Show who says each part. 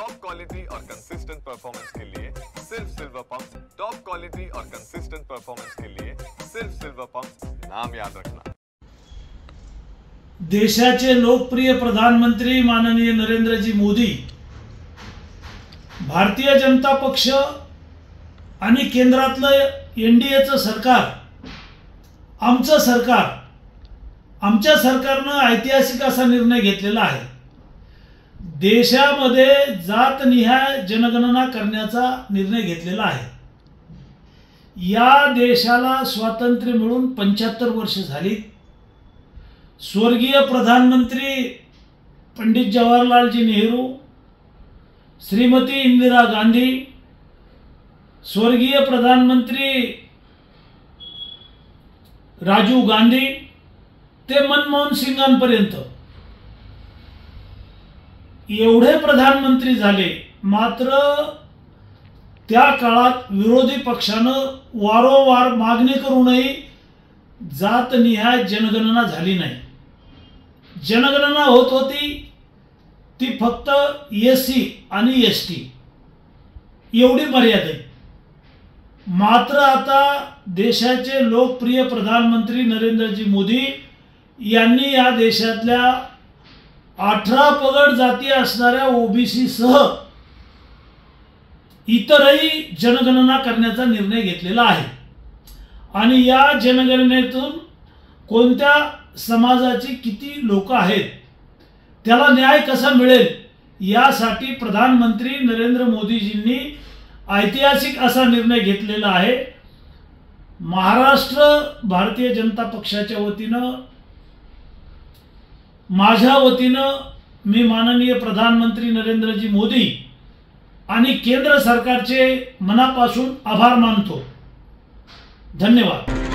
Speaker 1: Top quality और consistent performance के लिए सिर्फ सिल्वर पंप। टॉप क्वालिटी और कंसिस्टेंट परफॉर्मेंस के लिए सिर्फ सिल्वर पंप, नाम याद रखना।
Speaker 2: देशाचे लोकप्रिय प्रधानमंत्री माननीय नरेंद्रजी मोदी, भारतीय जनता पक्ष आणि केंद्रातलं एनडीएचं सरकार, आमचं सरकार, आमच्या सरकारनं ऐतिहासिक असा निर्णय घेतलेला आहे। देशामध्ये जातनिहाय जनगणना करण्याचा निर्णय घेतलेला आहे। या देशाला स्वातंत्र्य मिळून 75 वर्ष झाली। स्वर्गीय प्रधानमंत्री पंडित जवाहरलालजी नेहरू, श्रीमती इंदिरा गांधी, स्वर्गीय प्रधानमंत्री राजीव गांधी ते मनमोहन सिंगांपर्यंत एवढे प्रधानमंत्री झाले, मात्र त्या काळात विरोधी पक्षानं वारंवार मागणी करूनही जातनिहाय जनगणना झाली नाही। जनगणना होत होती ती फक्त एससी आणि एसटी एवढी मर्यादा आहे। मात्र आता देशाचे लोकप्रिय प्रधानमंत्री नरेंद्रजी मोदी यांनी या देशातल्या 18 पगड जाती असणाऱ्या ओबीसी सह इतरही जनगणना करण्याचा निर्णय घेतलेला आहे। आणि या जनगणनेतून कोणत्या समाजाची किती लोक आहेत, त्याला न्याय कसा मिळेल, यासाठी प्रधानमंत्री नरेंद्र मोदीजींनी ऐतिहासिक असा निर्णय घेतलेला आहे। महाराष्ट्र भारतीय जनता पक्षाच्या वतीनं, माझ्या वतीनं मी माननीय प्रधानमंत्री नरेंद्रजी मोदी आणि केंद्र सरकारचे मनापासून आभार मानतो। धन्यवाद।